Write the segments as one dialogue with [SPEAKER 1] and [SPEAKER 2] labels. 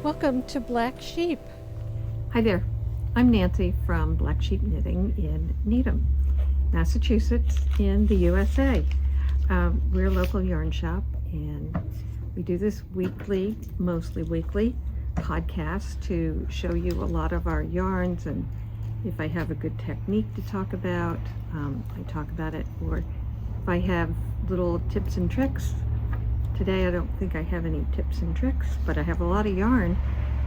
[SPEAKER 1] Welcome to Black Sheep.
[SPEAKER 2] Hi there, I'm Nancy from Black Sheep Knitting in Needham, Massachusetts in the USA. We're a local yarn shop and we do this weekly, mostly weekly, podcast to show you a lot of our yarns, and if I have a good technique to talk about, I talk about it, or if I have little tips and tricks. Today I don't think I have any tips and tricks, but I have a lot of yarn,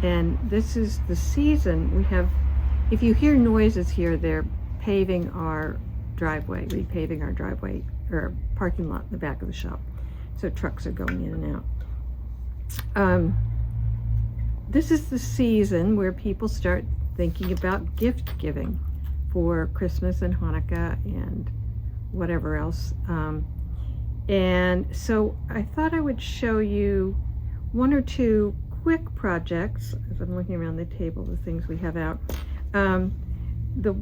[SPEAKER 2] and this is the season. We have, if you hear noises here, they're paving our driveway, repaving our driveway or parking lot in the back of the shop. So trucks are going in and out. This is the season where people start thinking about gift giving for Christmas and Hanukkah and whatever else. And so I thought I would show you one or two quick projects as I'm looking around the table, the things we have out. The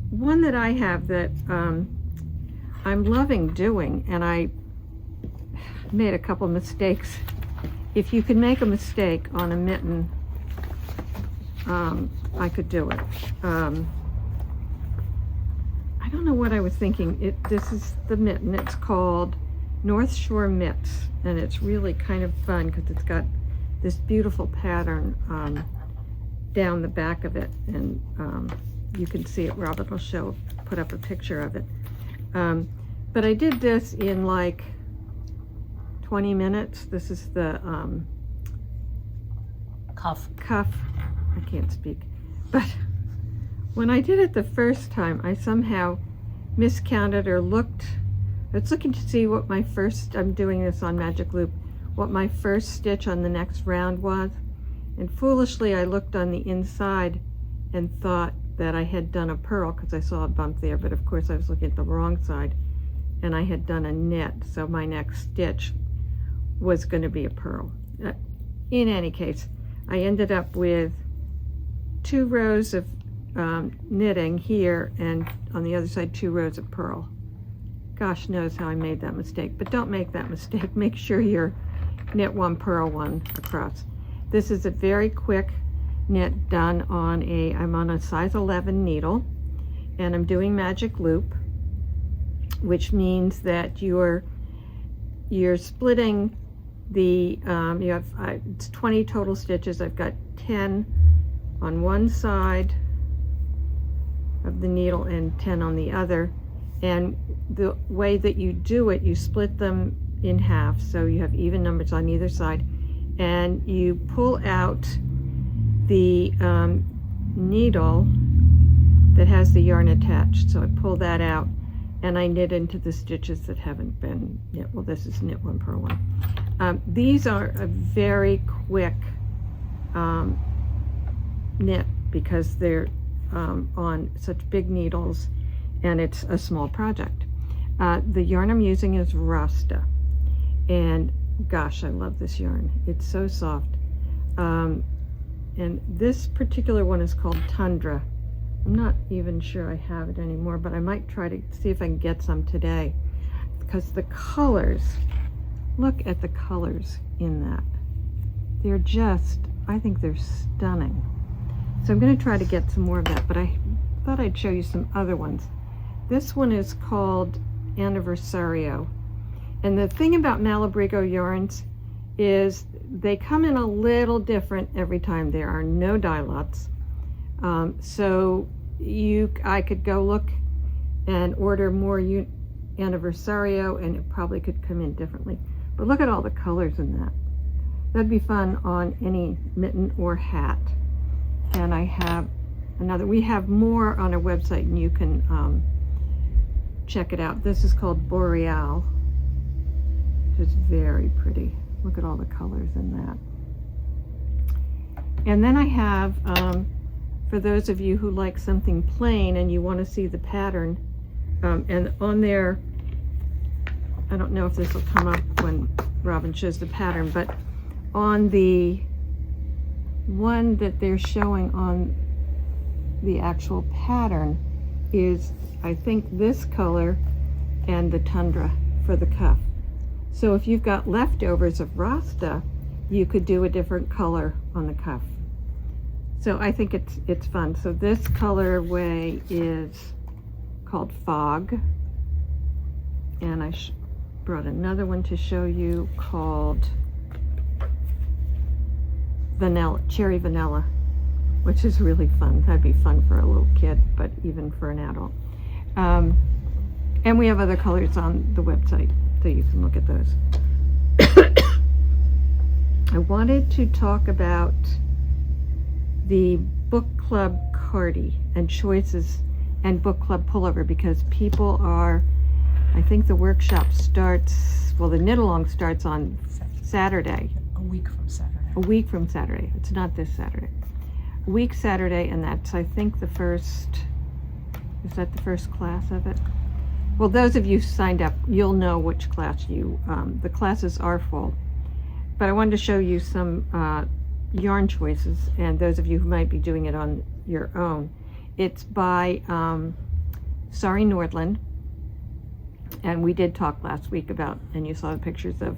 [SPEAKER 2] one that I have that I'm loving doing, and I made a couple mistakes. If you can make a mistake on a mitten, I could do it. I don't know what I was thinking. This is the mitten. It's called Northshore Mitts, and it's really kind of fun because it's got this beautiful pattern down the back of it, and you can see it. Robert will put up a picture of it. But I did this in like 20 minutes. This is the cuff. I can't speak. But when I did it the first time, I somehow miscounted or I was looking to see what my first, I'm doing this on Magic Loop, what my first stitch on the next round was. And foolishly, I looked on the inside and thought that I had done a purl because I saw a bump there, but of course I was looking at the wrong side and I had done a knit. So my next stitch was going to be a purl. In any case, I ended up with 2 rows of knitting here, and on the other side 2 rows of purl. Gosh knows how I made that mistake, but don't make that mistake. Make sure you're knit 1, purl 1 across. This is a very quick knit done on I'm on a size 11 needle, and I'm doing Magic Loop, which means that you're splitting the, it's 20 total stitches. I've got 10 on one side of the needle and 10 on the other. And the way that you do it, you split them in half, so you have even numbers on either side, and you pull out the needle that has the yarn attached. So I pull that out and I knit into the stitches that haven't been knit. Well, this is knit 1, purl 1. These are a very quick knit because they're on such big needles, and it's a small project. The yarn I'm using is Rasta, and gosh, I love this yarn. It's so soft. And this particular one is called Tundra. I'm not even sure I have it anymore, but I might try to see if I can get some today, because the colors, look at the colors in that. They're just, I think they're stunning. So I'm going to try to get some more of that, but I thought I'd show you some other ones. This one is called Anniversario. And the thing about Malabrigo yarns is they come in a little different every time. There are no dye lots. So I could go look and order more Anniversario, and it probably could come in differently. But look at all the colors in that. That'd be fun on any mitten or hat. And I have we have more on our website, and you can check it out. This is called Boreal. Just very pretty. Look at all the colors in that. And then I have, for those of you who like something plain and you want to see the pattern, and on there, I don't know if this will come up when Robin shows the pattern, but on the one that they're showing on the actual pattern is, I think, this color and the Tundra for the cuff. So if you've got leftovers of Rasta, you could do a different color on the cuff. So I think it's fun. So this colorway is called Fog, and I brought another one to show you called Vanilla, Cherry Vanilla, which is really fun. That'd be fun for a little kid, but even for an adult. And we have other colors on the website, so you can look at those. I wanted to talk about the book club cardi and choices and book club pullover, because people are, I think the workshop starts, well, the knit-along starts on Saturday.
[SPEAKER 1] A week from Saturday.
[SPEAKER 2] A week from Saturday. It's not this Saturday. A week Saturday, and that's, I think, the first, is that the first class of it? Well, those of you who signed up, you'll know which class you, the classes are full. But I wanted to show you some yarn choices, and those of you who might be doing it on your own. It's by Sari Nordland, and we did talk last week about, and you saw the pictures of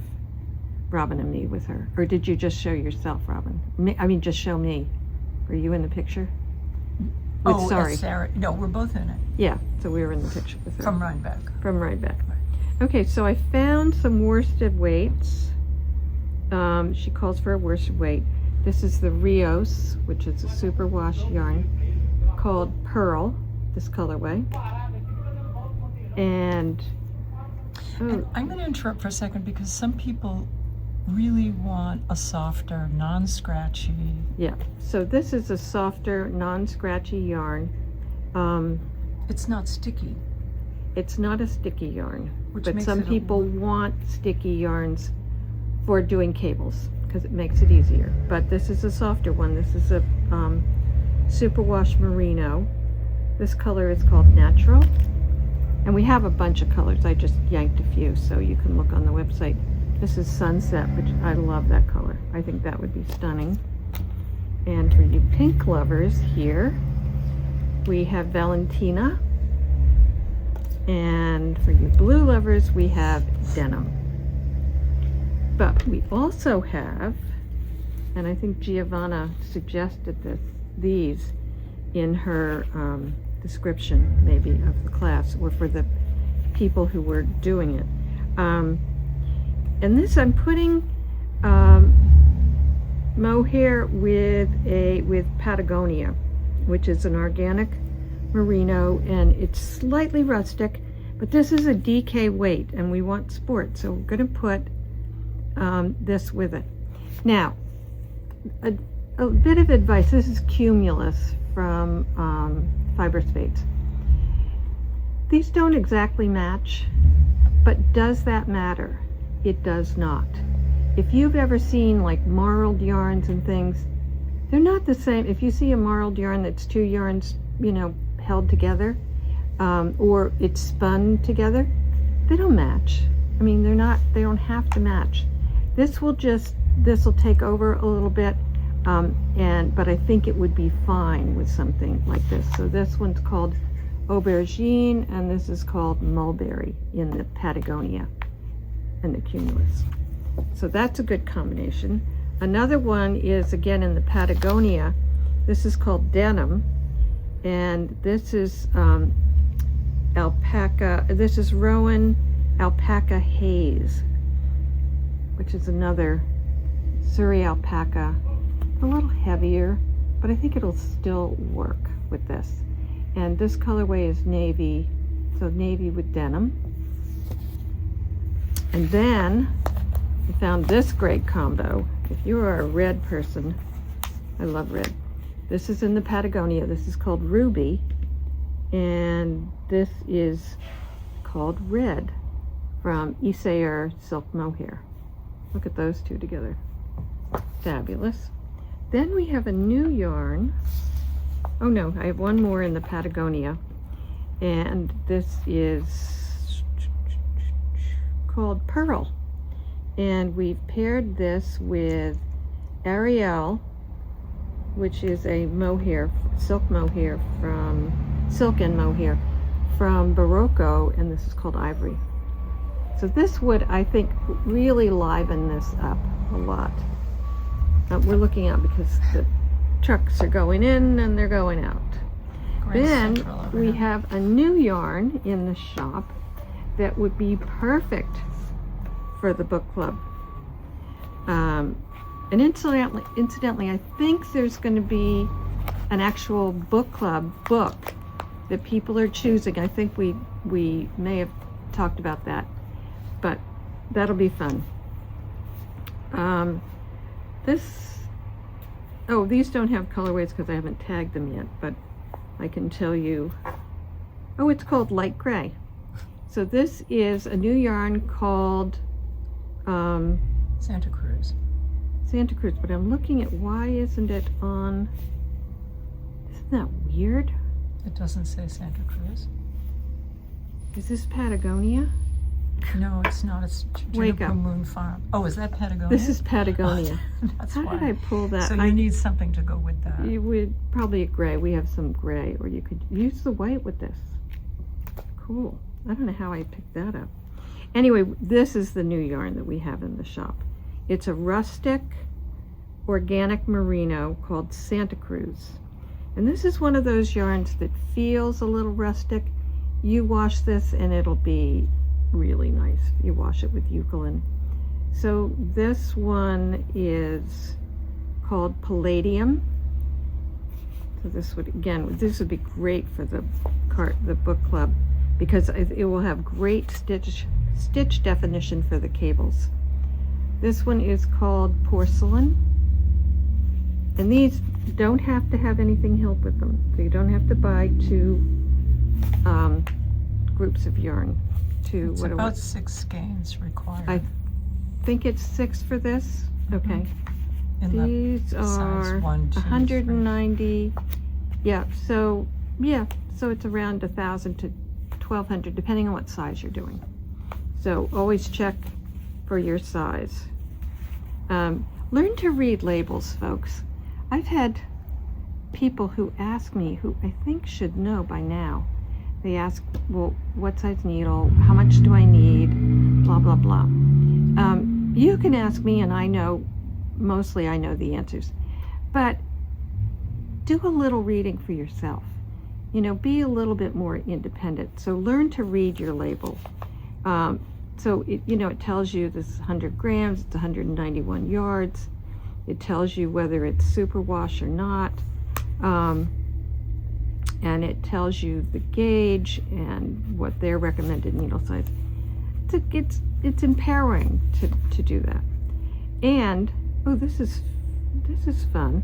[SPEAKER 2] Robin and me with her. Or did you just show yourself, Robin? I mean, just show me. Were you in the picture? With Sari.
[SPEAKER 1] Sarah. No, we're both in it.
[SPEAKER 2] Yeah, so we were in the picture with her.
[SPEAKER 1] From Rhinebeck.
[SPEAKER 2] From Rhinebeck.
[SPEAKER 1] Right.
[SPEAKER 2] Okay, so I found some worsted weights. She calls for a worsted weight. This is the Rios, which is a superwash yarn called Pearl, this colorway. And
[SPEAKER 1] I'm going to interrupt for a second, because some people really want a softer, non-scratchy.
[SPEAKER 2] yeah, so this is a softer, non-scratchy yarn.
[SPEAKER 1] It's not sticky.
[SPEAKER 2] It's not a sticky yarn,
[SPEAKER 1] Which
[SPEAKER 2] but
[SPEAKER 1] makes
[SPEAKER 2] some
[SPEAKER 1] it
[SPEAKER 2] people want sticky yarns for doing cables because it makes it easier. But this is a softer one. This is a superwash merino. This color is called Natural. And we have a bunch of colors. I just yanked a few, so you can look on the website. This is Sunset, which I love that color. I think that would be stunning. And for you pink lovers here, we have Valentina. And for you blue lovers, we have Denim. But we also have, and I think Giovanna suggested these in her description, maybe, of the class, or for the people who were doing it. And this I'm putting mohair with Patagonia, which is an organic merino, and it's slightly rustic, but this is a DK weight, and we want sport, so we're going to put this with it. Now, a bit of advice. This is Cumulus from Fiber Spades. These don't exactly match, but does that matter? It does not. If you've ever seen like marled yarns and things, they're not the same. If you see a marled yarn that's two yarns, you know, held together, or it's spun together, they don't match. I mean, they don't have to match. This will take over a little bit, but I think it would be fine with something like this. So this one's called Aubergine, and this is called Mulberry in the Patagonia and the Cumulus. So that's a good combination. Another one is, again, in the Patagonia. This is called Denim, and this is alpaca. This is Rowan Alpaca Haze, which is another Surrey alpaca, a little heavier, but I think it'll still work with this. And this colorway is navy, so navy with denim. And then I found this great combo. If you are a red person, I love red. This is in the Patagonia. This is called Ruby, and this is called Red from Isair Silk Mohair. Look at those two together. Fabulous. Then we have a new yarn. Oh no, I have one more in the Patagonia, and this is called Pearl. And we've paired this with Ariel, which is a mohair, silk mohair from silken mohair from Barocco, and this is called Ivory. So this would, I think, really liven this up a lot. We're looking out because the trucks are going in and they're going out.
[SPEAKER 1] Grand
[SPEAKER 2] Then
[SPEAKER 1] Central over
[SPEAKER 2] we
[SPEAKER 1] here.
[SPEAKER 2] have a new yarn in the shop that would be perfect for the book club. And incidentally, I think there's going to be an actual book club book that people are choosing. I think we may have talked about that, but that'll be fun. These don't have colorways because I haven't tagged them yet, but I can tell you. Oh, it's called light gray. So this is a new yarn called
[SPEAKER 1] Santa Cruz.
[SPEAKER 2] Santa Cruz, but I'm looking at why isn't it on. Isn't that weird?
[SPEAKER 1] It doesn't say Santa Cruz.
[SPEAKER 2] Is this Patagonia?
[SPEAKER 1] No, it's not. It's
[SPEAKER 2] Wake
[SPEAKER 1] Juniper
[SPEAKER 2] up.
[SPEAKER 1] Moon Farm. Oh, is that Patagonia?
[SPEAKER 2] This is Patagonia.
[SPEAKER 1] That's
[SPEAKER 2] How
[SPEAKER 1] why.
[SPEAKER 2] did I pull that?
[SPEAKER 1] So you need something to go with that.
[SPEAKER 2] You would probably a gray. We have some gray, or you could use the white with this. Cool. I don't know how I picked that up. Anyway, this is the new yarn that we have in the shop. It's a rustic organic merino called Santa Cruz. And this is one of those yarns that feels a little rustic. You wash this and it'll be really nice. You wash it with eucalyptus. So this one is called Palladium. So this would be great for the book club because it will have great stitch definition for the cables. This one is called Porcelain. And these don't have to have anything held with them. So you don't have to buy two groups of yarn.
[SPEAKER 1] It's about 6 skeins required.
[SPEAKER 2] I think it's 6 for this. Okay.
[SPEAKER 1] In
[SPEAKER 2] These
[SPEAKER 1] the size
[SPEAKER 2] are
[SPEAKER 1] 1, 2,
[SPEAKER 2] 190. Yeah, so it's around 1,000 to 1,200 depending on what size you're doing. So always check for your size. Learn to read labels, folks. I've had people who ask me, who I think should know by now. They ask, well, what size needle? How much do I need? Blah, blah, blah. You can ask me and mostly I know the answers. But do a little reading for yourself. Be a little bit more independent. So learn to read your label. So it tells you this is 100 grams, it's 191 yards. It tells you whether it's superwash or not. And it tells you the gauge and what their recommended needle size. It's empowering to do that. And this is fun.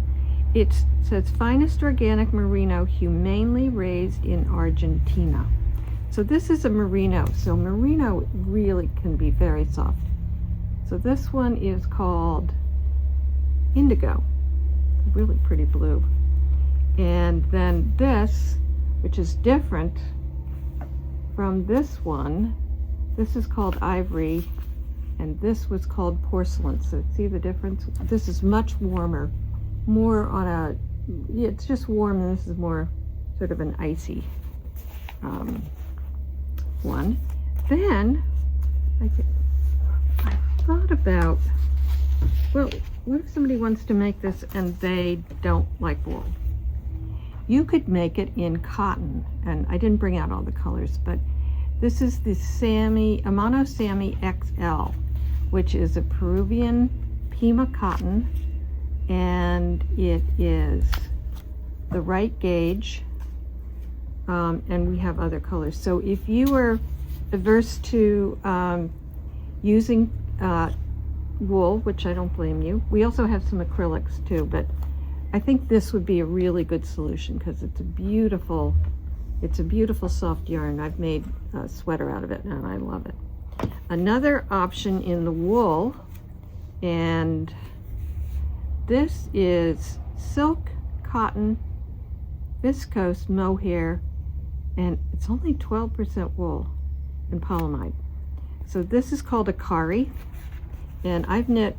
[SPEAKER 2] It says finest organic merino humanely raised in Argentina. So this is a merino. So merino really can be very soft. So this one is called Indigo. Really pretty blue. And then this, which is different from this one, this is called Ivory, and this was called Porcelain. So see the difference? This is much warmer, more on it's just warm, and this is more sort of an icy one. Then I thought about, well, what if somebody wants to make this and they don't like wool? You could make it in cotton, and I didn't bring out all the colors, but this is the Amano Sammy XL, which is a Peruvian Pima cotton, and it is the right gauge, and we have other colors. So if you are averse to using wool, which I don't blame you, we also have some acrylics too, but I think this would be a really good solution because it's a beautiful soft yarn. I've made a sweater out of it and I love it. Another option in the wool, and this is silk, cotton, viscose mohair, and it's only 12% wool and polyamide. So this is called a Kari, and I've knit,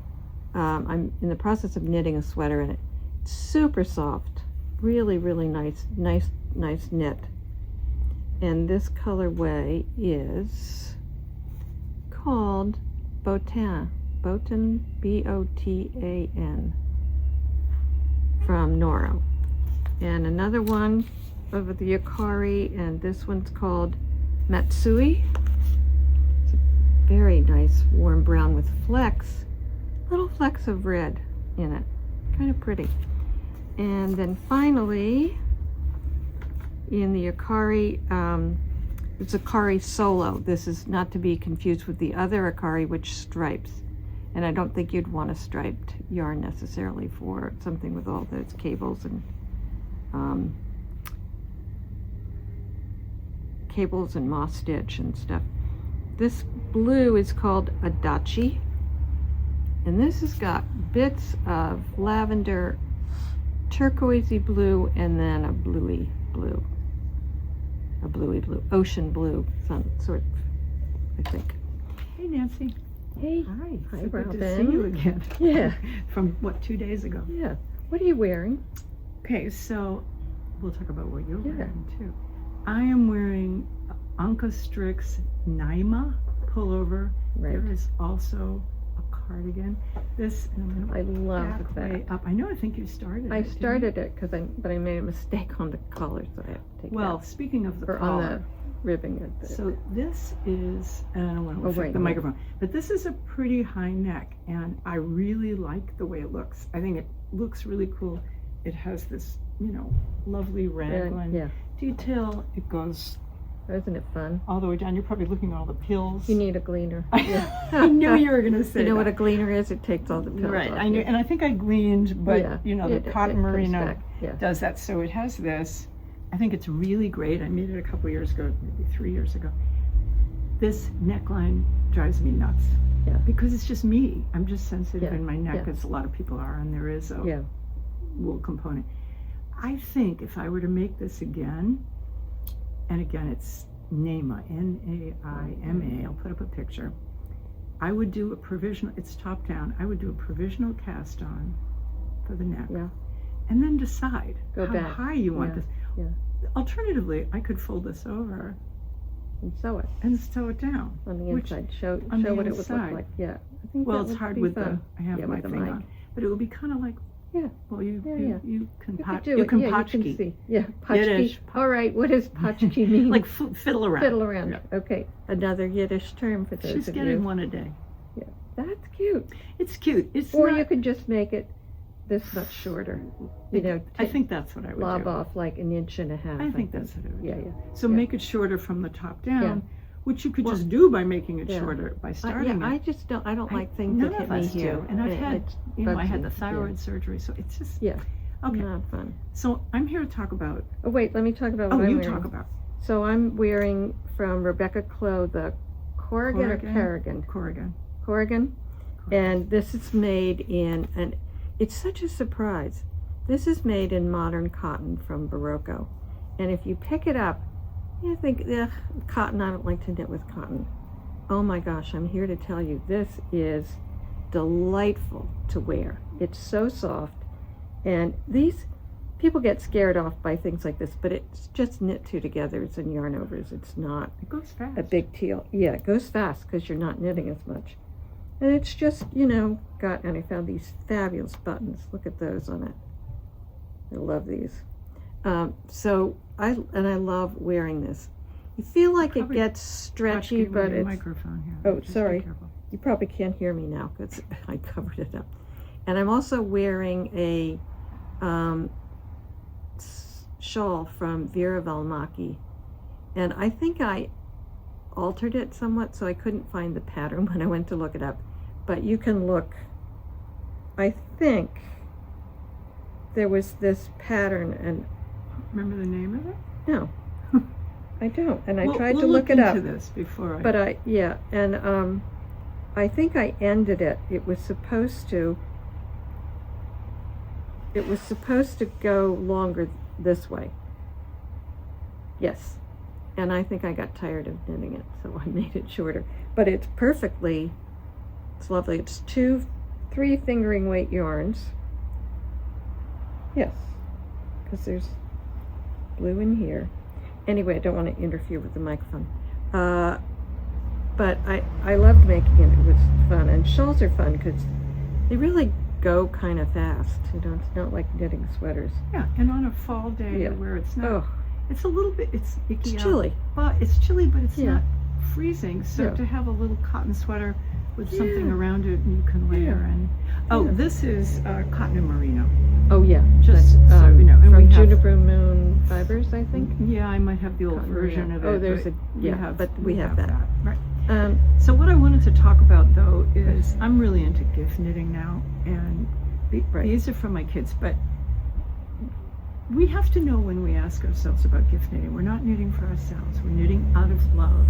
[SPEAKER 2] I'm in the process of knitting a sweater in it. Super soft, really nice knit. And this colorway is called Botan, B-O-T-A-N. from Noro. And another one of the Yukari, and this one's called Matsui. It's a very nice warm brown with flecks, little flecks of red in it. Kind of pretty. And then finally, in the Yukari, it's Yukari Solo. This is not to be confused with the other Yukari, which stripes. And I don't think you'd want a striped yarn necessarily for something with all those cables and moss stitch and stuff. This blue is called Adachi, and this has got bits of lavender, turquoisey blue, and then a bluey blue, ocean blue, some sort of, I think.
[SPEAKER 1] Hey, Nancy.
[SPEAKER 2] Hey.
[SPEAKER 3] Hi.
[SPEAKER 2] Hi,
[SPEAKER 3] So good to
[SPEAKER 2] Robin.
[SPEAKER 3] see you again.
[SPEAKER 2] Yeah.
[SPEAKER 3] From what, 2 days ago?
[SPEAKER 2] Yeah. What are you wearing?
[SPEAKER 3] Okay, so we'll talk about what you're
[SPEAKER 2] Yeah.
[SPEAKER 3] wearing too. I am wearing Anka Strix Naima pullover.
[SPEAKER 2] Right.
[SPEAKER 3] There is also a cardigan. This, and I'm
[SPEAKER 2] I
[SPEAKER 3] going
[SPEAKER 2] love
[SPEAKER 3] back
[SPEAKER 2] that.
[SPEAKER 3] way up. I know, I think you started
[SPEAKER 2] I
[SPEAKER 3] it, didn't you?
[SPEAKER 2] started it but I made a mistake on the collar, so I have to take it
[SPEAKER 3] Well,
[SPEAKER 2] out.
[SPEAKER 3] speaking of the
[SPEAKER 2] Or on the
[SPEAKER 3] collar,
[SPEAKER 2] ribbing of the.
[SPEAKER 3] so this is, and I don't want to
[SPEAKER 2] Oh,
[SPEAKER 3] affect
[SPEAKER 2] right,
[SPEAKER 3] the
[SPEAKER 2] right.
[SPEAKER 3] microphone, but this is a pretty high neck, and I really like the way it looks. I think it looks really cool. It has this, lovely raglan
[SPEAKER 2] yeah.
[SPEAKER 3] detail. It goes
[SPEAKER 2] Isn't it fun?
[SPEAKER 3] all the way down. You're probably looking at all the pills.
[SPEAKER 2] You need a gleaner.
[SPEAKER 3] I knew you were going to say
[SPEAKER 2] You know
[SPEAKER 3] that.
[SPEAKER 2] what a gleaner is? It takes all the pills
[SPEAKER 3] Right,
[SPEAKER 2] off.
[SPEAKER 3] I knew,
[SPEAKER 2] yeah.
[SPEAKER 3] and I think I gleaned, but
[SPEAKER 2] Yeah,
[SPEAKER 3] the
[SPEAKER 2] it
[SPEAKER 3] cotton
[SPEAKER 2] comes
[SPEAKER 3] merino
[SPEAKER 2] back, yeah.
[SPEAKER 3] does that. So it has this. I think it's really great. I made it a couple years ago, maybe 3 years ago. This neckline drives me nuts.
[SPEAKER 2] Yeah.
[SPEAKER 3] Because it's just me. I'm just sensitive
[SPEAKER 2] Yeah,
[SPEAKER 3] in my neck,
[SPEAKER 2] yeah.
[SPEAKER 3] as a lot of people are, and there is a
[SPEAKER 2] Yeah.
[SPEAKER 3] wool component. I think if I were to make this again, and again it's Naima, Naima, I'll put up a picture. I would do a provisional, it's top down, I would do a provisional cast on for the neck.
[SPEAKER 2] Yeah.
[SPEAKER 3] And then decide
[SPEAKER 2] Go
[SPEAKER 3] how
[SPEAKER 2] back.
[SPEAKER 3] high you want
[SPEAKER 2] Yeah,
[SPEAKER 3] this.
[SPEAKER 2] yeah.
[SPEAKER 3] Alternatively, I could fold this over
[SPEAKER 2] And sew it
[SPEAKER 3] and sew it down.
[SPEAKER 2] on the
[SPEAKER 3] Which-
[SPEAKER 2] inside. Show
[SPEAKER 3] on the
[SPEAKER 2] what it would
[SPEAKER 3] inside.
[SPEAKER 2] look like. Yeah. I think
[SPEAKER 3] Well,
[SPEAKER 2] that
[SPEAKER 3] it's
[SPEAKER 2] would
[SPEAKER 3] hard
[SPEAKER 2] be
[SPEAKER 3] with
[SPEAKER 2] fun.
[SPEAKER 3] I have
[SPEAKER 2] Yeah,
[SPEAKER 3] my
[SPEAKER 2] with the
[SPEAKER 3] thing
[SPEAKER 2] mic.
[SPEAKER 3] on. But it would be kind of like,
[SPEAKER 2] Yeah.
[SPEAKER 3] well, you
[SPEAKER 2] Yeah.
[SPEAKER 3] can
[SPEAKER 2] You
[SPEAKER 3] pot,
[SPEAKER 2] could do
[SPEAKER 3] you
[SPEAKER 2] it.
[SPEAKER 3] can
[SPEAKER 2] Yeah, you can
[SPEAKER 3] potchki.
[SPEAKER 2] see. Yeah, potchki.
[SPEAKER 3] Yiddish.
[SPEAKER 2] All right, what does potchki mean?
[SPEAKER 3] Like fiddle around.
[SPEAKER 2] Fiddle around.
[SPEAKER 3] Yeah.
[SPEAKER 2] Okay, another Yiddish term for those
[SPEAKER 3] She's
[SPEAKER 2] of
[SPEAKER 3] getting
[SPEAKER 2] you.
[SPEAKER 3] one a day.
[SPEAKER 2] That's cute.
[SPEAKER 3] It's cute. It's
[SPEAKER 2] Or
[SPEAKER 3] not,
[SPEAKER 2] you could just make it this much shorter. You know,
[SPEAKER 3] I think that's what I would
[SPEAKER 2] lob
[SPEAKER 3] do.
[SPEAKER 2] off like an inch and a half.
[SPEAKER 3] I think that's what I would
[SPEAKER 2] Yeah,
[SPEAKER 3] do.
[SPEAKER 2] yeah.
[SPEAKER 3] So
[SPEAKER 2] yeah.
[SPEAKER 3] make it shorter from the top down,
[SPEAKER 2] Yeah.
[SPEAKER 3] which you could
[SPEAKER 2] Well,
[SPEAKER 3] just do by making it
[SPEAKER 2] yeah.
[SPEAKER 3] shorter, by
[SPEAKER 2] Yeah,
[SPEAKER 3] starting
[SPEAKER 2] I
[SPEAKER 3] it.
[SPEAKER 2] just don't. I don't like things
[SPEAKER 3] None
[SPEAKER 2] that hit
[SPEAKER 3] of
[SPEAKER 2] me
[SPEAKER 3] us
[SPEAKER 2] here.
[SPEAKER 3] do. And I've had,
[SPEAKER 2] It
[SPEAKER 3] I
[SPEAKER 2] bugs
[SPEAKER 3] had
[SPEAKER 2] me.
[SPEAKER 3] the thyroid surgery, so it's just,
[SPEAKER 2] Yeah.
[SPEAKER 3] okay.
[SPEAKER 2] Not fun.
[SPEAKER 3] So I'm here to talk about,
[SPEAKER 2] Oh wait, let me talk about what
[SPEAKER 3] oh,
[SPEAKER 2] I'm
[SPEAKER 3] you
[SPEAKER 2] wearing.
[SPEAKER 3] talk about
[SPEAKER 2] So I'm wearing from Rebecca Clow the Corrigan or
[SPEAKER 3] Corrigan?
[SPEAKER 2] Carrigan?
[SPEAKER 3] Corrigan.
[SPEAKER 2] Corrigan. And this is made in, and it's such a surprise. This is made in modern cotton from Barocco. And if you pick it up, you think, ugh, cotton, I don't like to knit with cotton. Oh my gosh, I'm here to tell you, this is delightful to wear. It's so soft. And these, people get scared off by things like this, but it's just knit two together. It's in yarn overs. It's not
[SPEAKER 3] It goes fast.
[SPEAKER 2] a big deal. Yeah, it goes fast because you're not knitting as much. And it's just, got, and I found these fabulous buttons. Look at those on it. I love these. So I love wearing this. You feel like it
[SPEAKER 3] Probably
[SPEAKER 2] gets stretchy,
[SPEAKER 3] Watch,
[SPEAKER 2] but
[SPEAKER 3] give me the
[SPEAKER 2] it's,
[SPEAKER 3] microphone here.
[SPEAKER 2] Oh,
[SPEAKER 3] Just be
[SPEAKER 2] sorry.
[SPEAKER 3] careful.
[SPEAKER 2] you probably can't hear me now because I covered it up. And I'm also wearing a shawl from Vera Valmaki. And I think I altered it somewhat, so I couldn't find the pattern when I went to look it up. But you can look, I think there was this pattern, and
[SPEAKER 3] Remember the name of it?
[SPEAKER 2] no, I don't. And I
[SPEAKER 3] We'll-
[SPEAKER 2] tried
[SPEAKER 3] we'll
[SPEAKER 2] to look it up.
[SPEAKER 3] into this before I.
[SPEAKER 2] But I think I ended it. It was supposed to go longer this way. Yes. And I think I got tired of knitting it, so I made it shorter. But it's lovely. It's 3 fingering weight yarns. Yes, because there's blue in here. Anyway, I don't want to interfere with the microphone. But I loved making it. It was fun. And shawls are fun because they really go kind of fast. You know, it's not like knitting sweaters.
[SPEAKER 3] Yeah, and on a fall day
[SPEAKER 2] Yeah.
[SPEAKER 3] where it's not,
[SPEAKER 2] Oh,
[SPEAKER 3] it's a little bit, it's
[SPEAKER 2] it's
[SPEAKER 3] icky out,
[SPEAKER 2] chilly.
[SPEAKER 3] but it's chilly, but it's
[SPEAKER 2] Yeah.
[SPEAKER 3] not freezing. So
[SPEAKER 2] Yeah.
[SPEAKER 3] to have a little cotton sweater with something
[SPEAKER 2] Yeah.
[SPEAKER 3] around it you can layer
[SPEAKER 2] Yeah.
[SPEAKER 3] in. Oh,
[SPEAKER 2] Yeah.
[SPEAKER 3] this is cotton and merino.
[SPEAKER 2] Oh yeah,
[SPEAKER 3] Just
[SPEAKER 2] that's,
[SPEAKER 3] so you know, and
[SPEAKER 2] from
[SPEAKER 3] we have-
[SPEAKER 2] Juniper Moon Fibers, I think.
[SPEAKER 3] Yeah, I might have the old
[SPEAKER 2] Cotton
[SPEAKER 3] version
[SPEAKER 2] merino.
[SPEAKER 3] of it.
[SPEAKER 2] Oh, there's
[SPEAKER 3] but
[SPEAKER 2] a yeah, but we have that.
[SPEAKER 3] Right.
[SPEAKER 2] Um,
[SPEAKER 3] So what I wanted to talk about though is I'm really into gift knitting now, and
[SPEAKER 2] Right.
[SPEAKER 3] these are from my kids, but we have to know when we ask ourselves about gift knitting, we're not knitting for ourselves, we're knitting out of love.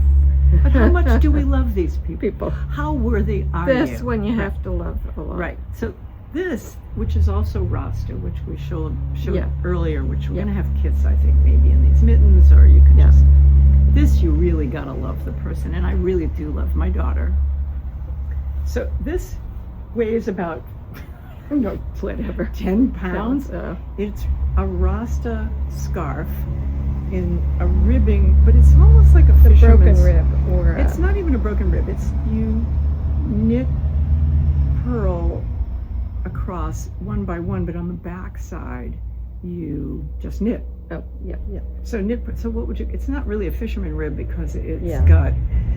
[SPEAKER 3] But how much do we love these people?
[SPEAKER 2] people.
[SPEAKER 3] How worthy are you?
[SPEAKER 2] This one you
[SPEAKER 3] Right.
[SPEAKER 2] have to love a lot.
[SPEAKER 3] Right. So this, which is also Rasta, which we showed
[SPEAKER 2] Yeah.
[SPEAKER 3] earlier, which we're
[SPEAKER 2] Yeah.
[SPEAKER 3] gonna have kids, I think, maybe in these mittens, or you can
[SPEAKER 2] Yeah.
[SPEAKER 3] just. This you really gotta love the person, and I really do love my daughter. So this weighs about, no,
[SPEAKER 2] Whatever.
[SPEAKER 3] 10 pounds.
[SPEAKER 2] So,
[SPEAKER 3] It's a Rasta scarf in a ribbing, but it's almost like a
[SPEAKER 2] the broken
[SPEAKER 3] fisherman's.
[SPEAKER 2] rib, or
[SPEAKER 3] It's not even a broken rib. It's you knit pearl across one by one, but on the back side you just knit.
[SPEAKER 2] oh yeah, yeah.
[SPEAKER 3] So knit. So what would you? It's not really a fisherman rib because it's
[SPEAKER 2] Yeah.
[SPEAKER 3] got.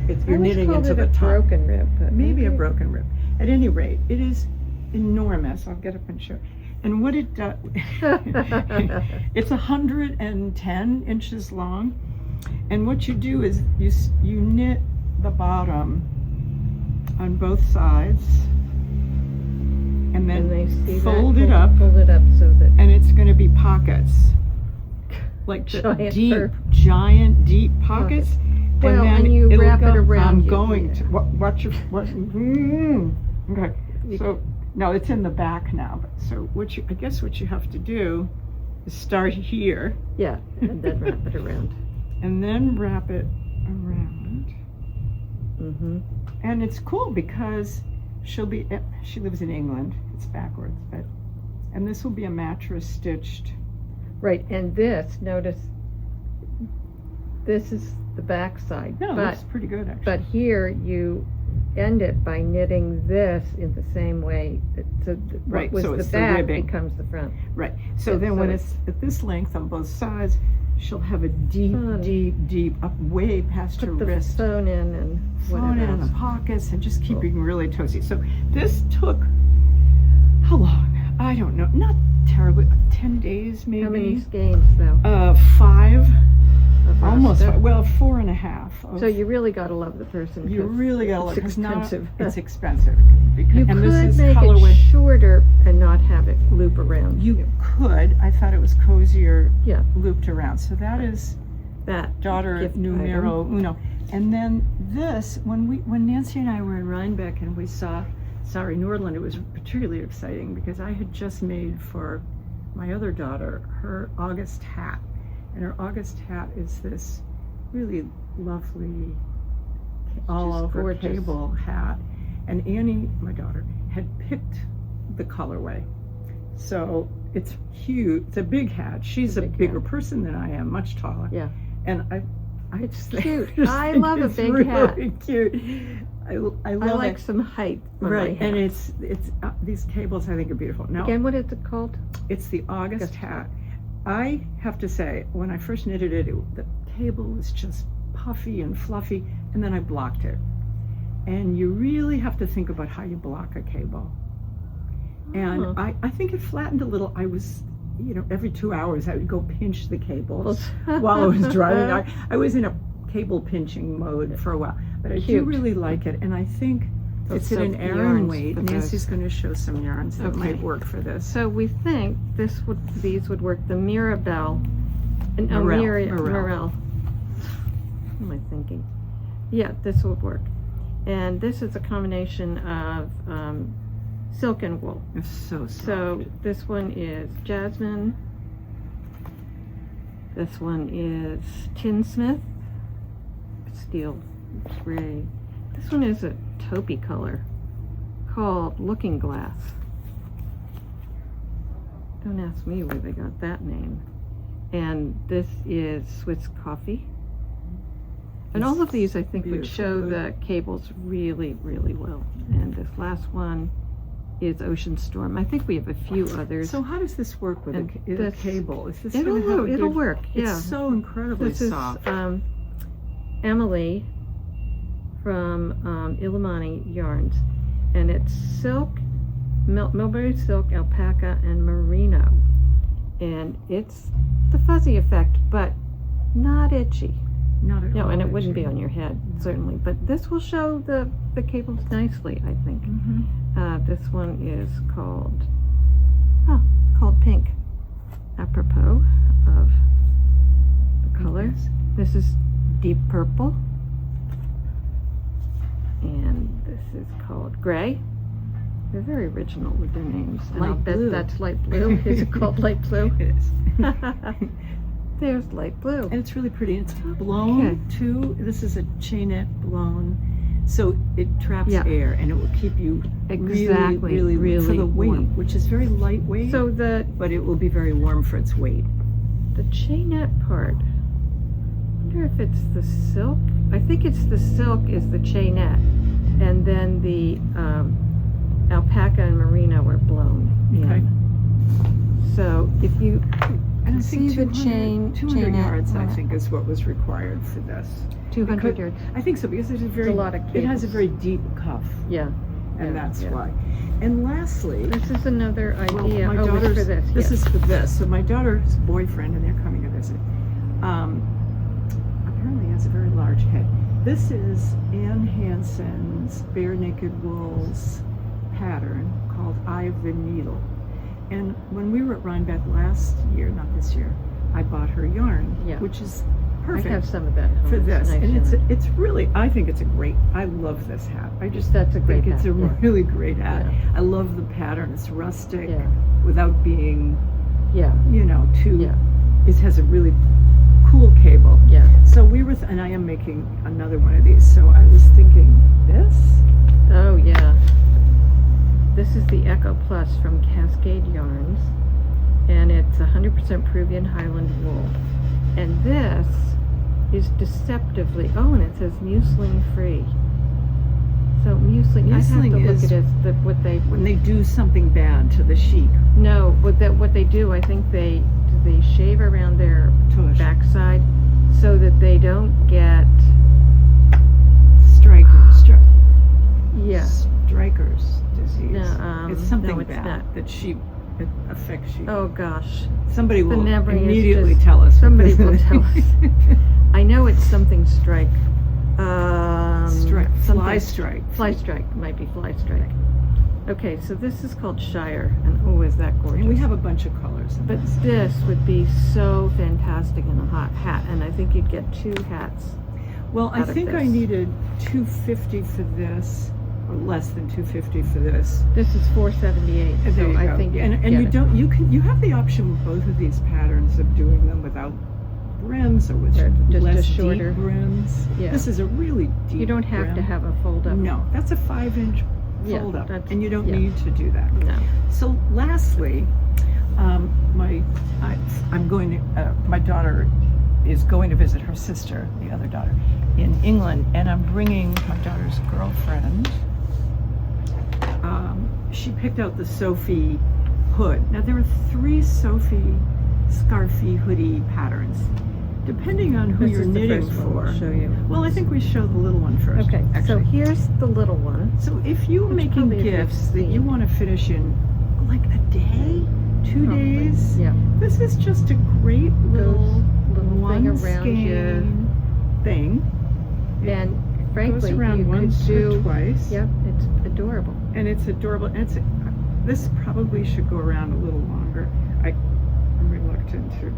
[SPEAKER 3] You're
[SPEAKER 2] I always
[SPEAKER 3] knitting
[SPEAKER 2] called
[SPEAKER 3] into
[SPEAKER 2] it
[SPEAKER 3] the
[SPEAKER 2] a
[SPEAKER 3] top.
[SPEAKER 2] broken rib, but
[SPEAKER 3] Maybe a broken rib. At any rate, it is enormous. I'll get up and show. And what it does, it's 110 inches long. And what you do is you knit the bottom on both sides, and
[SPEAKER 2] and they
[SPEAKER 3] then
[SPEAKER 2] see
[SPEAKER 3] fold
[SPEAKER 2] that,
[SPEAKER 3] it up,
[SPEAKER 2] fold it up so that
[SPEAKER 3] and it's going to be pockets, like giant deep pockets.
[SPEAKER 2] Well,
[SPEAKER 3] then
[SPEAKER 2] and you
[SPEAKER 3] it'll
[SPEAKER 2] wrap it
[SPEAKER 3] go-
[SPEAKER 2] around
[SPEAKER 3] I'm
[SPEAKER 2] you,
[SPEAKER 3] going
[SPEAKER 2] yeah.
[SPEAKER 3] to watch your what. Okay,
[SPEAKER 2] You
[SPEAKER 3] so no, it's in the back now. But so I guess what you have to do is start here,
[SPEAKER 2] yeah, and then wrap it around.
[SPEAKER 3] and then wrap it around.
[SPEAKER 2] Mm-hmm.
[SPEAKER 3] And it's cool because she lives in England. It's backwards, and this will be a mattress stitched.
[SPEAKER 2] Right, and this, notice, this is the back side,
[SPEAKER 3] No,
[SPEAKER 2] but
[SPEAKER 3] that's pretty good actually.
[SPEAKER 2] but here you end it by knitting this in the same way. So
[SPEAKER 3] Right,
[SPEAKER 2] what was
[SPEAKER 3] so
[SPEAKER 2] the
[SPEAKER 3] it's the
[SPEAKER 2] back
[SPEAKER 3] ribbing.
[SPEAKER 2] becomes the front.
[SPEAKER 3] Right. So
[SPEAKER 2] So-
[SPEAKER 3] then
[SPEAKER 2] so
[SPEAKER 3] when
[SPEAKER 2] it's-
[SPEAKER 3] it's at this length on both sides, she'll have a deep,
[SPEAKER 2] Fun.
[SPEAKER 3] deep, up way past her
[SPEAKER 2] Put the
[SPEAKER 3] wrist.
[SPEAKER 2] phone in and
[SPEAKER 3] Phone
[SPEAKER 2] whatever
[SPEAKER 3] in the
[SPEAKER 2] else.
[SPEAKER 3] pockets and just keeping really toasty. So this took, how long? I don't know. Not terribly, 10 days maybe.
[SPEAKER 2] How many skeins though?
[SPEAKER 3] 5.
[SPEAKER 2] of
[SPEAKER 3] Almost
[SPEAKER 2] Rasta?
[SPEAKER 3] 5. Well, 4.5.
[SPEAKER 2] So you really gotta love the person.
[SPEAKER 3] You
[SPEAKER 2] 'cause
[SPEAKER 3] really gotta look.
[SPEAKER 2] it's
[SPEAKER 3] 'cause now
[SPEAKER 2] expensive.
[SPEAKER 3] It's expensive. Because,
[SPEAKER 2] You
[SPEAKER 3] and
[SPEAKER 2] could
[SPEAKER 3] this is
[SPEAKER 2] make
[SPEAKER 3] colorway.
[SPEAKER 2] it shorter and not have it loop around.
[SPEAKER 3] You could. I thought it was cozier
[SPEAKER 2] Yeah.
[SPEAKER 3] looped around. So that is
[SPEAKER 2] that
[SPEAKER 3] daughter
[SPEAKER 2] gift
[SPEAKER 3] numero uno. And then this, when Nancy and I were in Rhinebeck and we saw Nordland, it was particularly exciting because I had just made for my other daughter her August hat. And her August hat is this really lovely all
[SPEAKER 2] Just
[SPEAKER 3] over
[SPEAKER 2] gorgeous.
[SPEAKER 3] cable hat. And Annie, my daughter, had picked the colorway. So it's huge. It's a big hat. She's a
[SPEAKER 2] Big
[SPEAKER 3] bigger
[SPEAKER 2] hat.
[SPEAKER 3] person than I am, much taller.
[SPEAKER 2] Yeah.
[SPEAKER 3] And I
[SPEAKER 2] It's
[SPEAKER 3] just think-
[SPEAKER 2] cute.
[SPEAKER 3] just
[SPEAKER 2] I
[SPEAKER 3] think
[SPEAKER 2] love a
[SPEAKER 3] it's
[SPEAKER 2] big
[SPEAKER 3] really
[SPEAKER 2] hat.
[SPEAKER 3] cute. I love
[SPEAKER 2] I like
[SPEAKER 3] it.
[SPEAKER 2] some height on
[SPEAKER 3] Right,
[SPEAKER 2] my
[SPEAKER 3] and
[SPEAKER 2] hat.
[SPEAKER 3] it's these cables I think are beautiful. Now
[SPEAKER 2] Again, what is it called?
[SPEAKER 3] it's the August
[SPEAKER 2] August
[SPEAKER 3] hat. I have to say, when I first knitted it, the cable was just puffy and fluffy, and then I blocked it. And you really have to think about how you block a cable. And
[SPEAKER 2] Oh.
[SPEAKER 3] I think it flattened a little. I was, every 2 hours I would go pinch the cables while I was driving. I was in a cable pinching mode for a while, but I do
[SPEAKER 2] Cute.
[SPEAKER 3] really like it. And I think it's in an
[SPEAKER 2] Sophie
[SPEAKER 3] Aran
[SPEAKER 2] yarns
[SPEAKER 3] weight.
[SPEAKER 2] for
[SPEAKER 3] Nancy's
[SPEAKER 2] those.
[SPEAKER 3] going to show some yarns that
[SPEAKER 2] Okay.
[SPEAKER 3] might work for this.
[SPEAKER 2] So we think these would work. The Mirabelle. And
[SPEAKER 3] Morel.
[SPEAKER 2] Morel. What am I thinking? Yeah, this would work. And this is a combination of silk and wool.
[SPEAKER 3] It's so soft.
[SPEAKER 2] So this one is jasmine. This one is tinsmith, steel gray. This one is a taupey color called Looking Glass. Don't ask me where they got that name. And this is Swiss coffee. And all of these I think would
[SPEAKER 3] Beautiful.
[SPEAKER 2] show the cables really, really well. And this last one is Ocean Storm. I think we have a few others.
[SPEAKER 3] So how does this work with
[SPEAKER 2] And
[SPEAKER 3] a
[SPEAKER 2] this-
[SPEAKER 3] cable? Is this
[SPEAKER 2] it'll
[SPEAKER 3] gonna have a
[SPEAKER 2] work. It'll
[SPEAKER 3] good-
[SPEAKER 2] work. Yeah.
[SPEAKER 3] It's so incredibly
[SPEAKER 2] This is
[SPEAKER 3] soft.
[SPEAKER 2] Emily from Illimani Yarns, and it's silk, mulberry silk, alpaca, and merino, and it's the fuzzy effect, but not itchy.
[SPEAKER 3] Not at
[SPEAKER 2] No,
[SPEAKER 3] all.
[SPEAKER 2] and it wouldn't be
[SPEAKER 3] actually.
[SPEAKER 2] on your head certainly, but this will show the cables nicely, I think.
[SPEAKER 3] Mhm.
[SPEAKER 2] This one is called Pink, apropos of the colors.
[SPEAKER 3] Yes.
[SPEAKER 2] This is Deep Purple, and this is called Gray. They're very original with their names. And
[SPEAKER 3] Light
[SPEAKER 2] I'll bet
[SPEAKER 3] blue.
[SPEAKER 2] that's light blue. Is it called light blue?
[SPEAKER 3] It is.
[SPEAKER 2] There's light blue.
[SPEAKER 3] And it's really pretty. It's blown too. This is a chainette blown, so it traps
[SPEAKER 2] Yeah.
[SPEAKER 3] air and it will keep you
[SPEAKER 2] Exactly,
[SPEAKER 3] really,
[SPEAKER 2] really
[SPEAKER 3] for the weight,
[SPEAKER 2] warm.
[SPEAKER 3] which is very lightweight.
[SPEAKER 2] So the
[SPEAKER 3] but it will be very warm for its weight.
[SPEAKER 2] chainette part, I wonder if it's the silk. I think it's the silk is the chainette, and then the alpaca and merino are blown
[SPEAKER 3] Okay.
[SPEAKER 2] in. So if you
[SPEAKER 3] And I
[SPEAKER 2] see
[SPEAKER 3] think
[SPEAKER 2] the
[SPEAKER 3] 200
[SPEAKER 2] chainette
[SPEAKER 3] yards, I
[SPEAKER 2] on it.
[SPEAKER 3] think, is what was required for this.
[SPEAKER 2] 200
[SPEAKER 3] Because-
[SPEAKER 2] yards,
[SPEAKER 3] I think so because it's a very,
[SPEAKER 2] a lot of
[SPEAKER 3] it has a
[SPEAKER 2] cables.
[SPEAKER 3] very deep cuff,
[SPEAKER 2] yeah.
[SPEAKER 3] and
[SPEAKER 2] Yeah,
[SPEAKER 3] that's
[SPEAKER 2] yeah.
[SPEAKER 3] why. And lastly,
[SPEAKER 2] This is another
[SPEAKER 3] well,
[SPEAKER 2] idea.
[SPEAKER 3] my
[SPEAKER 2] Oh, it's
[SPEAKER 3] daughter's,
[SPEAKER 2] for this.
[SPEAKER 3] this
[SPEAKER 2] yes.
[SPEAKER 3] is for this. So my daughter's boyfriend, and they're coming to visit, apparently has a very large head. This is Ann Hansen's Bare Naked Wools pattern called Eye of the Needle. And when we were at Rhinebeck last year, not this year, I bought her yarn,
[SPEAKER 2] Yeah.
[SPEAKER 3] which is
[SPEAKER 2] I
[SPEAKER 3] perfect
[SPEAKER 2] have some of that at home.
[SPEAKER 3] for
[SPEAKER 2] It's
[SPEAKER 3] this.
[SPEAKER 2] nice
[SPEAKER 3] And
[SPEAKER 2] yarn.
[SPEAKER 3] it's really, I think it's a great, I love this hat. I just
[SPEAKER 2] That's a great
[SPEAKER 3] think it's
[SPEAKER 2] hat,
[SPEAKER 3] a
[SPEAKER 2] yeah.
[SPEAKER 3] really great hat.
[SPEAKER 2] Yeah.
[SPEAKER 3] I love the pattern. It's rustic
[SPEAKER 2] Yeah.
[SPEAKER 3] without being,
[SPEAKER 2] Yeah,
[SPEAKER 3] too,
[SPEAKER 2] yeah,
[SPEAKER 3] it has a really cool cable.
[SPEAKER 2] yeah.
[SPEAKER 3] So we were, and I am making another one of these. So I was thinking this.
[SPEAKER 2] Oh, yeah. This is the Echo Plus from Cascade Yarns, and it's 100% Peruvian Highland wool. And this is deceptively, and it says muslin free. So muslin, I have to
[SPEAKER 3] Muslin
[SPEAKER 2] look
[SPEAKER 3] is-
[SPEAKER 2] at it, what they,
[SPEAKER 3] When they do something bad to the sheep,
[SPEAKER 2] no, what they do, I think they shave around their
[SPEAKER 3] tush,
[SPEAKER 2] backside so that they don't get,
[SPEAKER 3] yeah, striker's disease.
[SPEAKER 2] no,
[SPEAKER 3] It's something
[SPEAKER 2] no, it's
[SPEAKER 3] bad
[SPEAKER 2] not.
[SPEAKER 3] that sheep, it affects sheep.
[SPEAKER 2] Oh, gosh.
[SPEAKER 3] Somebody
[SPEAKER 2] the
[SPEAKER 3] will
[SPEAKER 2] memory is
[SPEAKER 3] immediately
[SPEAKER 2] just-
[SPEAKER 3] tell us.
[SPEAKER 2] somebody will tell us. I know it's something strike.
[SPEAKER 3] Strike, fly
[SPEAKER 2] something-
[SPEAKER 3] strike.
[SPEAKER 2] Fly strike, might be fly strike. Okay, so this is called Shire, and oh, is that gorgeous.
[SPEAKER 3] And we have a bunch of colors. in
[SPEAKER 2] But
[SPEAKER 3] this.
[SPEAKER 2] this would be so fantastic in a hot hat, and I think you'd get 2 hats.
[SPEAKER 3] Well, I
[SPEAKER 2] out of
[SPEAKER 3] think I
[SPEAKER 2] this.
[SPEAKER 3] needed $250 for this, or less than $250 for this.
[SPEAKER 2] This is $478,
[SPEAKER 3] And there
[SPEAKER 2] so
[SPEAKER 3] you
[SPEAKER 2] I
[SPEAKER 3] go.
[SPEAKER 2] think
[SPEAKER 3] and
[SPEAKER 2] you'd
[SPEAKER 3] you
[SPEAKER 2] get it.
[SPEAKER 3] don't, you have the option with both of these patterns of doing them without brims or with
[SPEAKER 2] Or just
[SPEAKER 3] less
[SPEAKER 2] shorter.
[SPEAKER 3] deep brims.
[SPEAKER 2] Yeah.
[SPEAKER 3] This is a really deep.
[SPEAKER 2] You don't have to
[SPEAKER 3] brim.
[SPEAKER 2] have a fold up.
[SPEAKER 3] No, that's a 5-inch
[SPEAKER 2] Yeah,
[SPEAKER 3] fold up,
[SPEAKER 2] that's-
[SPEAKER 3] and you don't
[SPEAKER 2] yeah.
[SPEAKER 3] need to do that.
[SPEAKER 2] No.
[SPEAKER 3] So lastly, I'm going to, my daughter is going to visit her sister, the other daughter, in England, and I'm bringing my daughter's girlfriend. She picked out the Sophie hood. Now there are 3 Sophie scarfy hoodie patterns, depending on who
[SPEAKER 2] This
[SPEAKER 3] you're
[SPEAKER 2] is the
[SPEAKER 3] knitting
[SPEAKER 2] first one
[SPEAKER 3] for.
[SPEAKER 2] I'll show you.
[SPEAKER 3] Well, I think we show the little one first.
[SPEAKER 2] Okay, so
[SPEAKER 3] actually.
[SPEAKER 2] here's the little one.
[SPEAKER 3] So if you're
[SPEAKER 2] Which
[SPEAKER 3] making
[SPEAKER 2] probably if you've
[SPEAKER 3] gifts that you
[SPEAKER 2] seen.
[SPEAKER 3] want to finish in like a day, 2
[SPEAKER 2] Probably,
[SPEAKER 3] days,
[SPEAKER 2] yeah.
[SPEAKER 3] this is just a great little
[SPEAKER 2] Little
[SPEAKER 3] one
[SPEAKER 2] thing around your,
[SPEAKER 3] skein thing.
[SPEAKER 2] and
[SPEAKER 3] Goes
[SPEAKER 2] frankly,
[SPEAKER 3] around
[SPEAKER 2] you
[SPEAKER 3] once
[SPEAKER 2] could
[SPEAKER 3] or
[SPEAKER 2] do,
[SPEAKER 3] twice.
[SPEAKER 2] yep, it's adorable.
[SPEAKER 3] And it's adorable. And this probably should go around a little longer. I'm reluctant to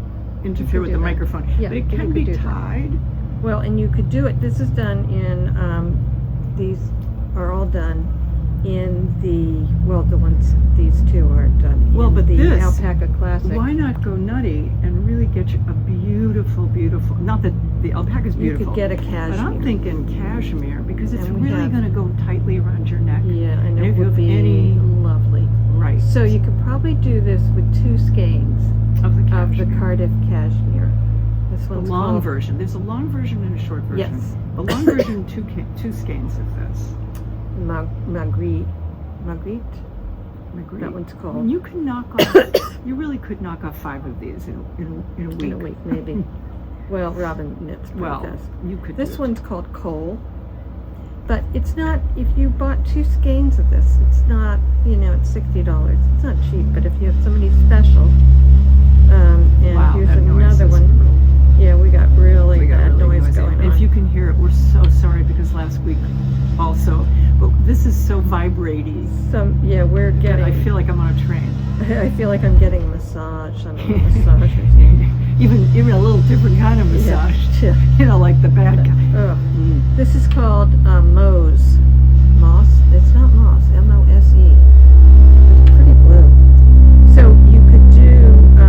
[SPEAKER 3] interfere with
[SPEAKER 2] do
[SPEAKER 3] the
[SPEAKER 2] that.
[SPEAKER 3] microphone.
[SPEAKER 2] Yeah,
[SPEAKER 3] but it
[SPEAKER 2] you
[SPEAKER 3] can
[SPEAKER 2] could
[SPEAKER 3] be
[SPEAKER 2] do that.
[SPEAKER 3] tied.
[SPEAKER 2] Well, and you could do it, this is done in, these are all done in the ones, these 2 are done
[SPEAKER 3] Well,
[SPEAKER 2] in
[SPEAKER 3] but
[SPEAKER 2] the
[SPEAKER 3] this-
[SPEAKER 2] Alpaca Classic.
[SPEAKER 3] Why not go nutty and really get you a beautiful, beautiful, not that the alpaca's
[SPEAKER 2] You
[SPEAKER 3] beautiful.
[SPEAKER 2] could get a
[SPEAKER 3] But
[SPEAKER 2] cashmere.
[SPEAKER 3] I'm thinking cashmere because it's
[SPEAKER 2] And we
[SPEAKER 3] really
[SPEAKER 2] have-
[SPEAKER 3] going to go tightly around your neck.
[SPEAKER 2] Yeah, and
[SPEAKER 3] And
[SPEAKER 2] it
[SPEAKER 3] if you
[SPEAKER 2] would
[SPEAKER 3] have
[SPEAKER 2] be
[SPEAKER 3] any-
[SPEAKER 2] lovely.
[SPEAKER 3] Right.
[SPEAKER 2] So you could probably do this with 2 skeins
[SPEAKER 3] Of the
[SPEAKER 2] of
[SPEAKER 3] cashmere.
[SPEAKER 2] the Cardiff cashmere. This
[SPEAKER 3] The
[SPEAKER 2] one's
[SPEAKER 3] long
[SPEAKER 2] called,
[SPEAKER 3] version. There's a long version and a short version.
[SPEAKER 2] Yes.
[SPEAKER 3] The long version, 2 skeins of this.
[SPEAKER 2] Magritte.
[SPEAKER 3] I agree.
[SPEAKER 2] That one's
[SPEAKER 3] And
[SPEAKER 2] called
[SPEAKER 3] you can knock off, you really could knock off 5 of these in a week.
[SPEAKER 2] in a week, maybe. Well, Robin knits pretty
[SPEAKER 3] Well,
[SPEAKER 2] fast.
[SPEAKER 3] you could
[SPEAKER 2] This
[SPEAKER 3] do it.
[SPEAKER 2] one's called Coal. But it's not, if you bought 2 skeins of this, it's not, it's $60. It's not cheap, but if you have somebody special, and
[SPEAKER 3] Wow,
[SPEAKER 2] here's
[SPEAKER 3] that noise
[SPEAKER 2] another
[SPEAKER 3] is
[SPEAKER 2] one.
[SPEAKER 3] brutal.
[SPEAKER 2] Yeah, we got really
[SPEAKER 3] We got
[SPEAKER 2] bad
[SPEAKER 3] really
[SPEAKER 2] noise
[SPEAKER 3] noisy.
[SPEAKER 2] going on.
[SPEAKER 3] If you can hear it, we're so sorry because last week also, but this is so vibrating
[SPEAKER 2] Yeah, we're
[SPEAKER 3] that
[SPEAKER 2] getting,
[SPEAKER 3] I feel like I'm on a train.
[SPEAKER 2] I feel like I'm getting a massage. I'm a massager.
[SPEAKER 3] even a little different kind of massage.
[SPEAKER 2] Yeah.
[SPEAKER 3] Like the bad guy.
[SPEAKER 2] Ugh.
[SPEAKER 3] Mm.
[SPEAKER 2] This is called Moss. Moss? It's not Moss. M-O-S-E. It's pretty blue. So you could do,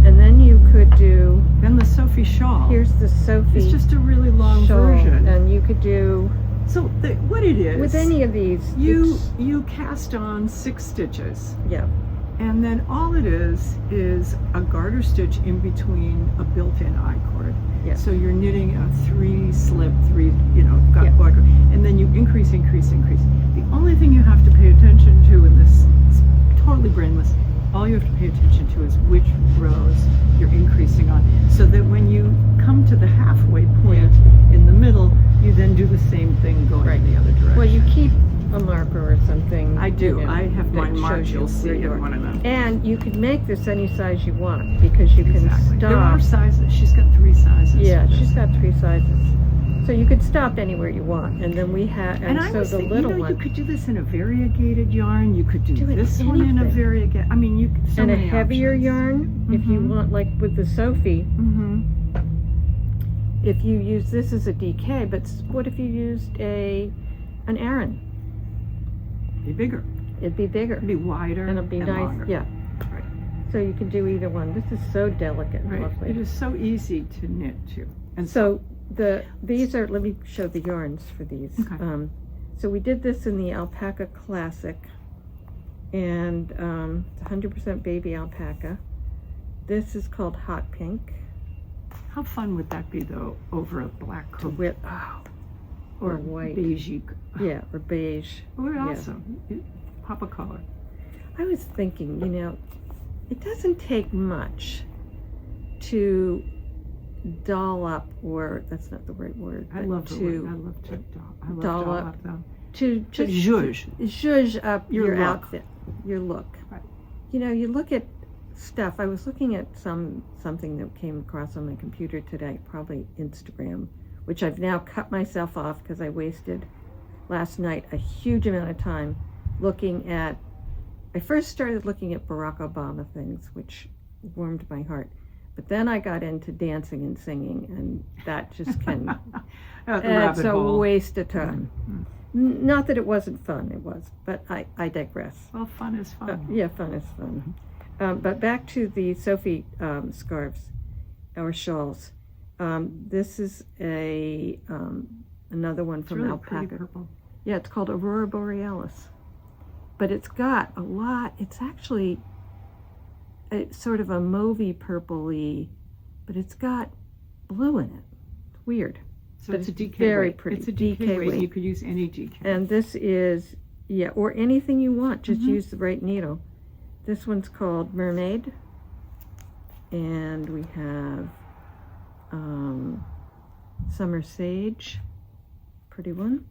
[SPEAKER 2] and then you could do.
[SPEAKER 3] Then the Sophie shawl.
[SPEAKER 2] Here's the Sophie.
[SPEAKER 3] It's just a really long
[SPEAKER 2] shawl,
[SPEAKER 3] version.
[SPEAKER 2] and you could do
[SPEAKER 3] So what it is,
[SPEAKER 2] with any of these.
[SPEAKER 3] you cast on 6 stitches.
[SPEAKER 2] Yeah.
[SPEAKER 3] And then all it is a garter stitch in between a built-in I-cord.
[SPEAKER 2] Yeah.
[SPEAKER 3] So you're knitting a 3-slip,
[SPEAKER 2] Yeah.
[SPEAKER 3] and then you increase. The only thing you have to pay attention to in this, it's totally brainless, all you have to pay attention to is which rows you're increasing on. So that when you come to the halfway point in the middle, you then do the same thing going in the other direction.
[SPEAKER 2] Well, you keep a marker or something.
[SPEAKER 3] I do. I have
[SPEAKER 2] that
[SPEAKER 3] mine marked.
[SPEAKER 2] shows you
[SPEAKER 3] You'll see
[SPEAKER 2] where you are.
[SPEAKER 3] in one of them.
[SPEAKER 2] And you can make this any size you want because you can
[SPEAKER 3] Exactly.
[SPEAKER 2] stop.
[SPEAKER 3] There are sizes. She's got 3 sizes.
[SPEAKER 2] Yeah,
[SPEAKER 3] for this.
[SPEAKER 2] she's got 3 sizes. So you could stop anywhere you want. And then we have,
[SPEAKER 3] And I
[SPEAKER 2] so
[SPEAKER 3] was
[SPEAKER 2] the
[SPEAKER 3] thinking,
[SPEAKER 2] little
[SPEAKER 3] you
[SPEAKER 2] one.
[SPEAKER 3] could do this in a variegated yarn. You could do
[SPEAKER 2] it
[SPEAKER 3] this one in a
[SPEAKER 2] anything.
[SPEAKER 3] variegated. I mean, you could, so
[SPEAKER 2] and a
[SPEAKER 3] many
[SPEAKER 2] heavier
[SPEAKER 3] options.
[SPEAKER 2] yarn, if you
[SPEAKER 3] Mhm.
[SPEAKER 2] want, like with the Sophie,
[SPEAKER 3] Mm-hmm.
[SPEAKER 2] if you use this as a DK, but what if you used an Aran?
[SPEAKER 3] Be bigger.
[SPEAKER 2] It'd be bigger.
[SPEAKER 3] It'd be wider.
[SPEAKER 2] And it'd be nice,
[SPEAKER 3] longer.
[SPEAKER 2] yeah.
[SPEAKER 3] Right.
[SPEAKER 2] So you can do either one. This is so delicate and
[SPEAKER 3] Right.
[SPEAKER 2] lovely.
[SPEAKER 3] It is so easy to knit too. And
[SPEAKER 2] So these are, let me show the yarns for these.
[SPEAKER 3] Okay.
[SPEAKER 2] So we did this in the Alpaca Classic, and it's 100% baby alpaca. This is called Hot Pink.
[SPEAKER 3] how fun would that be though, over a black coat
[SPEAKER 2] Or white.
[SPEAKER 3] beige?
[SPEAKER 2] Yeah, or beige.
[SPEAKER 3] Oh,
[SPEAKER 2] Yeah.
[SPEAKER 3] awesome. Pop a color.
[SPEAKER 2] I was thinking, it doesn't take much to doll up, or that's not the right word.
[SPEAKER 3] I
[SPEAKER 2] but
[SPEAKER 3] love the word. I
[SPEAKER 2] to
[SPEAKER 3] love to
[SPEAKER 2] doll
[SPEAKER 3] doll
[SPEAKER 2] up.
[SPEAKER 3] up though.
[SPEAKER 2] to
[SPEAKER 3] To
[SPEAKER 2] just zhuzh up
[SPEAKER 3] Your
[SPEAKER 2] your
[SPEAKER 3] look.
[SPEAKER 2] outfit, your look.
[SPEAKER 3] Right.
[SPEAKER 2] You look at stuff. I was looking at something that came across on my computer today, probably Instagram, which I've now cut myself off because I wasted last night a huge amount of time looking at. I first started looking at Barack Obama things, which warmed my heart. But then I got into dancing and singing, and that just can. It's a waste of time. Not that it wasn't fun, it was, but I digress.
[SPEAKER 3] Well, fun is fun.
[SPEAKER 2] Yeah, fun is fun. But back to the Sophie scarves or shawls. This is another one
[SPEAKER 3] It's
[SPEAKER 2] from
[SPEAKER 3] really
[SPEAKER 2] Alpaca.
[SPEAKER 3] pretty purple.
[SPEAKER 2] Yeah, it's called Aurora Borealis. But it's got a lot, it's actually sort of a mauvey purpley, but it's got blue in it. It's weird.
[SPEAKER 3] So
[SPEAKER 2] But
[SPEAKER 3] it's a
[SPEAKER 2] it's
[SPEAKER 3] DK
[SPEAKER 2] very
[SPEAKER 3] weight.
[SPEAKER 2] pretty.
[SPEAKER 3] It's a DK,
[SPEAKER 2] DK
[SPEAKER 3] weight.
[SPEAKER 2] weight.
[SPEAKER 3] You could use any DK.
[SPEAKER 2] And this is, or anything you want, just
[SPEAKER 3] Mhm.
[SPEAKER 2] use the right needle. This one's called Mermaid. And we have Summer Sage, pretty one.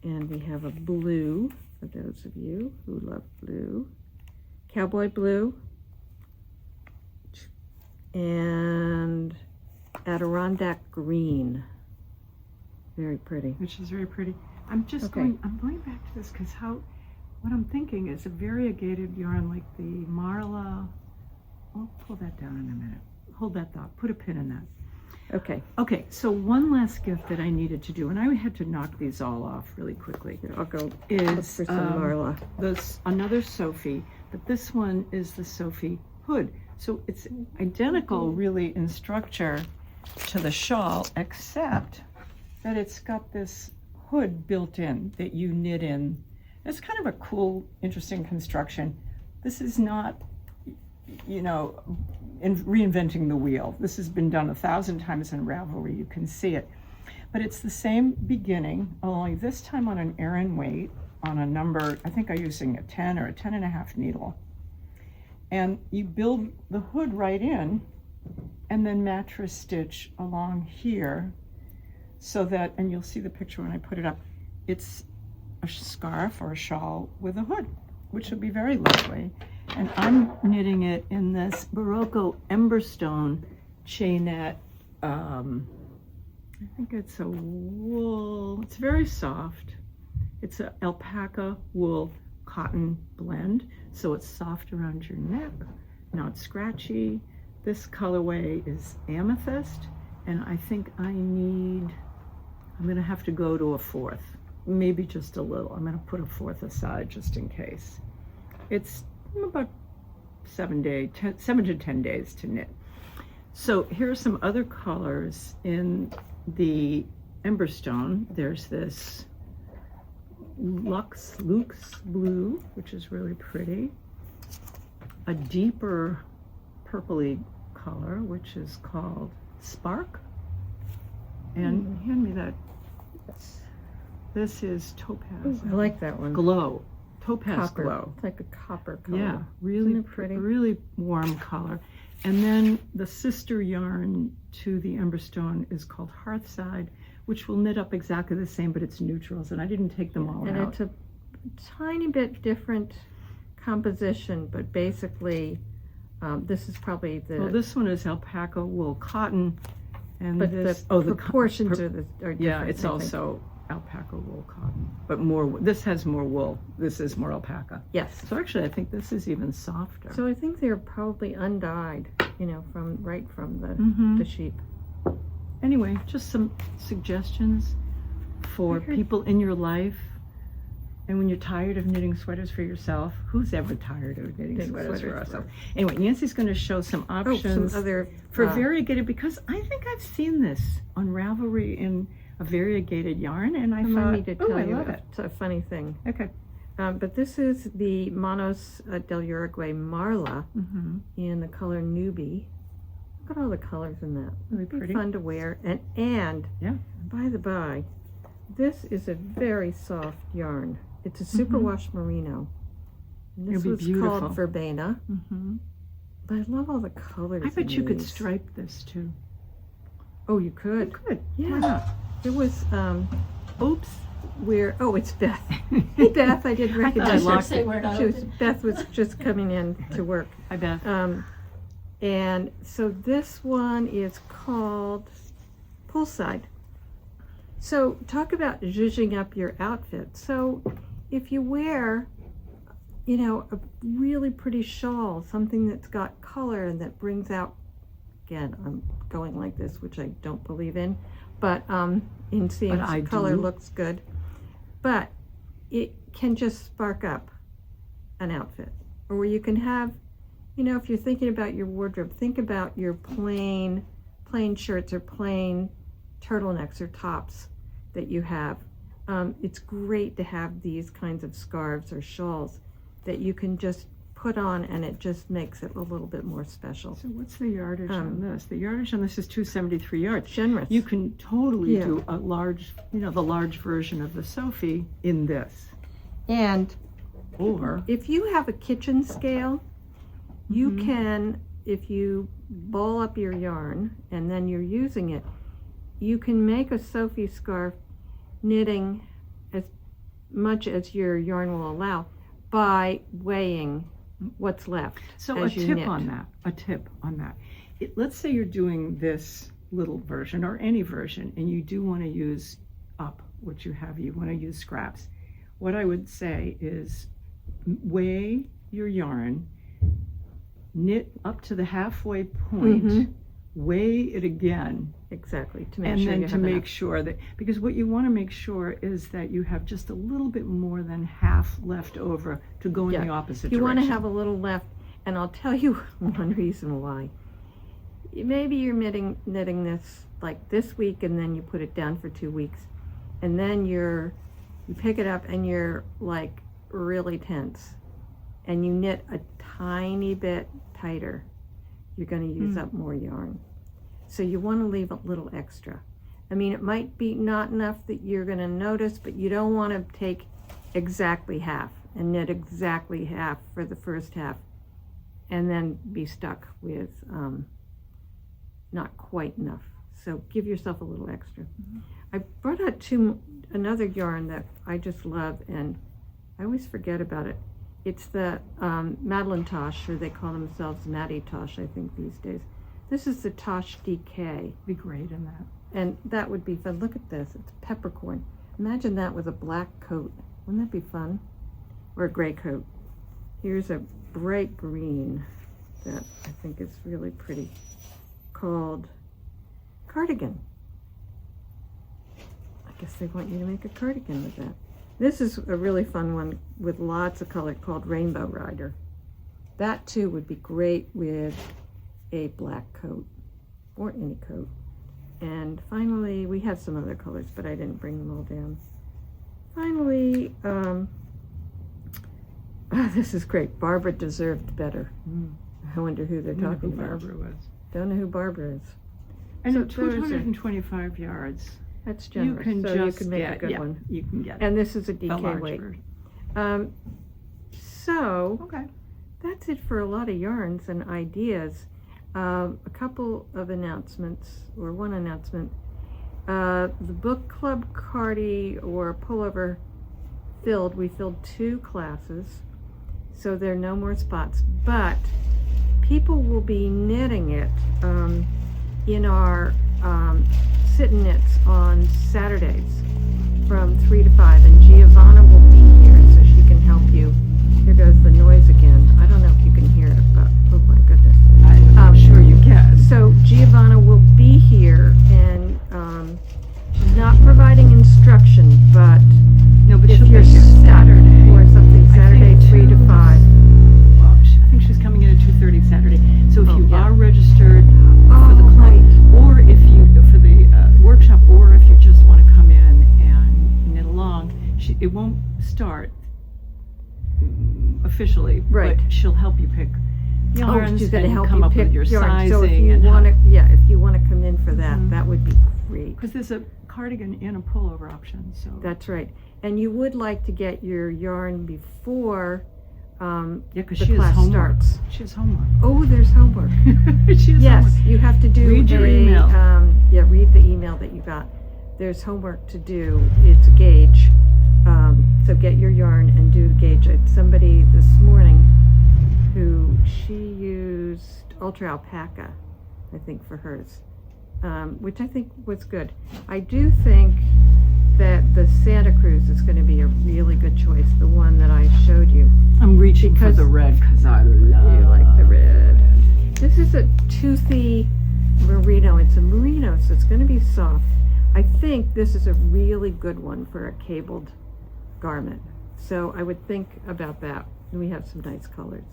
[SPEAKER 2] And we have a blue, for those of you who love blue. Cowboy blue. And Adirondack green. Very pretty.
[SPEAKER 3] Which is very pretty. I'm going back to this because what I'm thinking is a variegated yarn like the Marla. I'll pull that down in a minute. Hold that thought. Put a pin in that.
[SPEAKER 2] Okay,
[SPEAKER 3] Okay, so one last gift that I needed to do, and I had to knock these all off really quickly,
[SPEAKER 2] here, I'll go look
[SPEAKER 3] is
[SPEAKER 2] for some Marla.
[SPEAKER 3] another Sophie, but this one is the Sophie hood. So it's identical really in structure to the shawl, except that it's got this hood built in that you knit in. It's kind of a cool, interesting construction. This is not, reinventing the wheel. This has been done 1,000 times in Ravelry. You can see it. But it's the same beginning, only this time on an Aran weight. on a number, I think I'm using a 10 or a 10.5 needle. And you build the hood right in and then mattress stitch along here so that, and you'll see the picture when I put it up, it's a scarf or a shawl with a hood, which would be very lovely. And I'm knitting it in this Barocco Emberstone chainette. I think it's a wool, it's very soft. It's an alpaca wool cotton blend, so it's soft around your neck, not scratchy. This colorway is amethyst, and I think I'm gonna have to go to a 4th, maybe just a little. I'm gonna put a 4th aside just in case. It's about 7 to 10 days to knit. So here are some other colors in the Emberstone. There's this Luxe blue, which is really pretty. A deeper purpley color, which is called Spark. And hand me that. This is Topaz.
[SPEAKER 2] I like that one.
[SPEAKER 3] Glow. Topaz
[SPEAKER 2] Copper.
[SPEAKER 3] Glow.
[SPEAKER 2] It's like a copper color.
[SPEAKER 3] Yeah, really
[SPEAKER 2] Isn't it pretty?
[SPEAKER 3] really warm color. And then the sister yarn to the Emberstone is called Hearthside, which will knit up exactly the same, but it's neutrals, and I didn't take them all
[SPEAKER 2] And
[SPEAKER 3] out.
[SPEAKER 2] it's a tiny bit different composition, but basically, this is probably the.
[SPEAKER 3] Well, this one is alpaca wool cotton, and
[SPEAKER 2] but
[SPEAKER 3] this,
[SPEAKER 2] the proportions are different.
[SPEAKER 3] yeah, it's
[SPEAKER 2] I think.
[SPEAKER 3] also alpaca wool cotton, but more. This has more wool. This is more alpaca.
[SPEAKER 2] Yes.
[SPEAKER 3] So actually, I think this is even softer.
[SPEAKER 2] So I think they're probably undyed, from the sheep.
[SPEAKER 3] Anyway, just some suggestions for people in your life. And when you're tired of knitting sweaters for yourself, who's ever tired of knitting sweaters for ourselves? Anyway, Nancy's going to show some options
[SPEAKER 2] some other
[SPEAKER 3] for variegated, because I think I've seen this on Ravelry in a variegated yarn, and I
[SPEAKER 2] Remind me
[SPEAKER 3] thought,
[SPEAKER 2] to
[SPEAKER 3] oh,
[SPEAKER 2] tell
[SPEAKER 3] I
[SPEAKER 2] you
[SPEAKER 3] love it.
[SPEAKER 2] it's a funny thing.
[SPEAKER 3] Okay.
[SPEAKER 2] But this is the Manos del Uruguay Marla in the color Newbie. Look at all the colors in that.
[SPEAKER 3] Really
[SPEAKER 2] It'd be
[SPEAKER 3] pretty.
[SPEAKER 2] fun to wear. And
[SPEAKER 3] Yeah.
[SPEAKER 2] by the by, this is a very soft yarn. It's a superwash merino. And this
[SPEAKER 3] It'll
[SPEAKER 2] was
[SPEAKER 3] be beautiful.
[SPEAKER 2] called Verbena. But I love all the colors.
[SPEAKER 3] I bet
[SPEAKER 2] in
[SPEAKER 3] you could
[SPEAKER 2] these.
[SPEAKER 3] stripe this too.
[SPEAKER 2] Oh, you could.
[SPEAKER 3] Good.
[SPEAKER 2] Yeah.
[SPEAKER 3] Why not?
[SPEAKER 2] There was
[SPEAKER 3] Oops.
[SPEAKER 2] oh, it's Beth. Hey Beth, I didn't
[SPEAKER 3] I thought I
[SPEAKER 2] recognize
[SPEAKER 3] locked
[SPEAKER 2] her.
[SPEAKER 3] it.
[SPEAKER 1] We're not
[SPEAKER 2] She was,
[SPEAKER 1] open.
[SPEAKER 2] Beth was just coming in to work.
[SPEAKER 3] I bet.
[SPEAKER 2] And so this one is called Poolside. So talk about zhuzhing up your outfit. So if you wear, a really pretty shawl, something that's got color and that brings out, again, I'm going like this, which I don't believe in, but in seeing
[SPEAKER 3] But I
[SPEAKER 2] color
[SPEAKER 3] do.
[SPEAKER 2] looks good. But it can just spark up an outfit. Or you can have, if you're thinking about your wardrobe, think about your plain shirts or plain turtlenecks or tops that you have. It's great to have these kinds of scarves or shawls that you can just put on, and it just makes it a little bit more special.
[SPEAKER 3] So what's the yardage on this? The yardage on this is 273 yards.
[SPEAKER 2] Generous.
[SPEAKER 3] You can totally
[SPEAKER 2] Yeah.
[SPEAKER 3] do a large, the large version of the Sophie in this.
[SPEAKER 2] And
[SPEAKER 3] Or,
[SPEAKER 2] if you have a kitchen scale, you can, if you ball up your yarn and then you're using it, you can make a Sophie scarf knitting as much as your yarn will allow by weighing what's left.
[SPEAKER 3] so
[SPEAKER 2] as
[SPEAKER 3] a
[SPEAKER 2] you
[SPEAKER 3] tip
[SPEAKER 2] knit.
[SPEAKER 3] on that. Let's say you're doing this little version or any version, and you do want to use up what you have. You want to use scraps. What I would say is weigh your yarn, knit up to the halfway point, weigh it again,
[SPEAKER 2] Exactly, to make
[SPEAKER 3] and
[SPEAKER 2] sure
[SPEAKER 3] then
[SPEAKER 2] you
[SPEAKER 3] to
[SPEAKER 2] have
[SPEAKER 3] make
[SPEAKER 2] enough.
[SPEAKER 3] sure that, because what you want to make sure is that you have just a little bit more than half left over to go in
[SPEAKER 2] Yeah.
[SPEAKER 3] the opposite
[SPEAKER 2] You
[SPEAKER 3] direction.
[SPEAKER 2] want to have a little left, and I'll tell you one reason why. Maybe you're knitting this like this week, and then you put it down for 2 weeks, and then you pick it up and you're like really tense, and you knit a tiny bit tighter. You're going to use up more yarn, so you want to leave a little extra. I mean, it might be not enough that you're going to notice, but you don't want to take exactly half and knit exactly half for the first half, and then be stuck with not quite enough. So give yourself a little extra. I brought out another yarn that I just love, and I always forget about it. It's the Madeline Tosh, or they call themselves Maddie Tosh, I think, these days. This is the Tosh DK.
[SPEAKER 3] Be great in that.
[SPEAKER 2] And that would be fun. Look at this, it's peppercorn. Imagine that with a black coat. Wouldn't that be fun? Or a gray coat. Here's a bright green that I think is really pretty, called Cardigan. I guess they want you to make a cardigan with that. This is a really fun one with lots of color called Rainbow Rider. That too would be great with a black coat or any coat. And finally, we have some other colors, but I didn't bring them all down. Finally, this is great. Barbara Deserved Better. I wonder who they're talking about.
[SPEAKER 3] Barbara was.
[SPEAKER 2] Don't know who Barbara is.
[SPEAKER 3] And
[SPEAKER 2] So
[SPEAKER 3] at 225 yards,
[SPEAKER 2] That's generous.
[SPEAKER 3] you can
[SPEAKER 2] so
[SPEAKER 3] just
[SPEAKER 2] you can make
[SPEAKER 3] get,
[SPEAKER 2] a good one.
[SPEAKER 3] You can get
[SPEAKER 2] And this is a
[SPEAKER 3] a
[SPEAKER 2] DK
[SPEAKER 3] large
[SPEAKER 2] weight.
[SPEAKER 3] version.
[SPEAKER 2] So
[SPEAKER 3] Okay.
[SPEAKER 2] that's it for a lot of yarns and ideas. A couple of announcements, or one announcement. The book club cardi or pullover we filled 2 classes, so there are no more spots, but people will be knitting it in our sit and knits on Saturdays from 3 to 5, and Giovanna will be here so she can help you. Here goes the noise again. I don't know if you can hear it, but oh my goodness.
[SPEAKER 3] I'm sure you can.
[SPEAKER 2] So Giovanna will be here, and she's not providing instruction, but
[SPEAKER 3] No, but
[SPEAKER 2] if
[SPEAKER 3] she'll
[SPEAKER 2] you're
[SPEAKER 3] be here
[SPEAKER 2] stuck
[SPEAKER 3] Saturday.
[SPEAKER 2] or something,
[SPEAKER 3] I
[SPEAKER 2] Saturday
[SPEAKER 3] think
[SPEAKER 2] 3 to 5.
[SPEAKER 3] Well, I think she's coming in at 2:30 Saturday. So if
[SPEAKER 2] Oh,
[SPEAKER 3] you
[SPEAKER 2] yeah.
[SPEAKER 3] are registered for the
[SPEAKER 2] Oh,
[SPEAKER 3] club,
[SPEAKER 2] right.
[SPEAKER 3] or if you for the workshop, or if you just want to come in and knit along, it won't start officially,
[SPEAKER 2] Right.
[SPEAKER 3] but she'll help you pick yarns
[SPEAKER 2] she's going to
[SPEAKER 3] and
[SPEAKER 2] help
[SPEAKER 3] come
[SPEAKER 2] you
[SPEAKER 3] up
[SPEAKER 2] pick
[SPEAKER 3] with your
[SPEAKER 2] yarn.
[SPEAKER 3] sizing.
[SPEAKER 2] So if you
[SPEAKER 3] and
[SPEAKER 2] want to, if you want to come in for that,
[SPEAKER 3] Mhm.
[SPEAKER 2] that would be great.
[SPEAKER 3] because there's a cardigan and a pullover option. So
[SPEAKER 2] That's right. And you would like to get your yarn before
[SPEAKER 3] yeah, because
[SPEAKER 2] the
[SPEAKER 3] she has
[SPEAKER 2] class
[SPEAKER 3] homework.
[SPEAKER 2] starts.
[SPEAKER 3] She has homework.
[SPEAKER 2] Oh, there's homework.
[SPEAKER 3] She has
[SPEAKER 2] Yes,
[SPEAKER 3] homework.
[SPEAKER 2] you have to do
[SPEAKER 3] Read your email.
[SPEAKER 2] Read the email that you got. There's homework to do. It's a gauge. So get your yarn and do the gauge. I had somebody this morning who she used Ultra Alpaca, I think, for hers, which I think was good. I do think that the Santa Cruz is going to be a really good choice, the one that I showed you.
[SPEAKER 3] I'm reaching
[SPEAKER 2] Because
[SPEAKER 3] for the red because I love
[SPEAKER 2] You like the red. This is a toothy merino. It's a merino, so it's going to be soft. I think this is a really good one for a cabled garment. So I would think about that. We have some nice colors.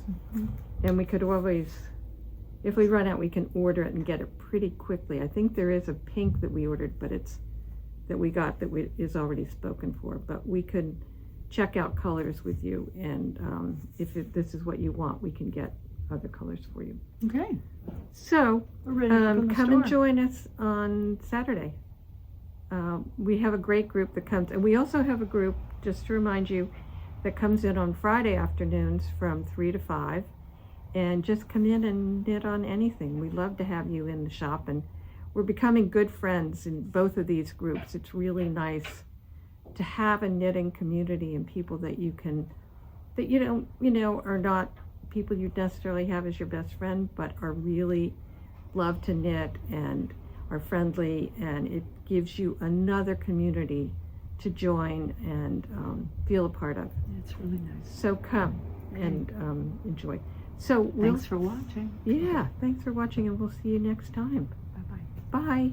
[SPEAKER 2] And we could always, if we run out, we can order it and get it pretty quickly. I think there is a pink that we ordered, but is already spoken for. But we could check out colors with you, and if this is what you want, we can get other colors for you.
[SPEAKER 3] Okay.
[SPEAKER 2] So
[SPEAKER 3] We're ready to open the
[SPEAKER 2] come
[SPEAKER 3] store.
[SPEAKER 2] and join us on Saturday. We have a great group that comes, and we also have a group, just to remind you, that comes in on Friday afternoons from 3 to 5, and just come in and knit on anything. We'd love to have you in the shop, and we're becoming good friends in both of these groups. It's really nice to have a knitting community and people that you are not people you necessarily have as your best friend, but are really love to knit and are friendly, and it gives you another community to join and feel a part of.
[SPEAKER 3] It's really nice.
[SPEAKER 2] So come and enjoy. So
[SPEAKER 3] Thanks for watching.
[SPEAKER 2] yeah, thanks for watching, and we'll see you next time.
[SPEAKER 3] Bye-bye.
[SPEAKER 2] Bye.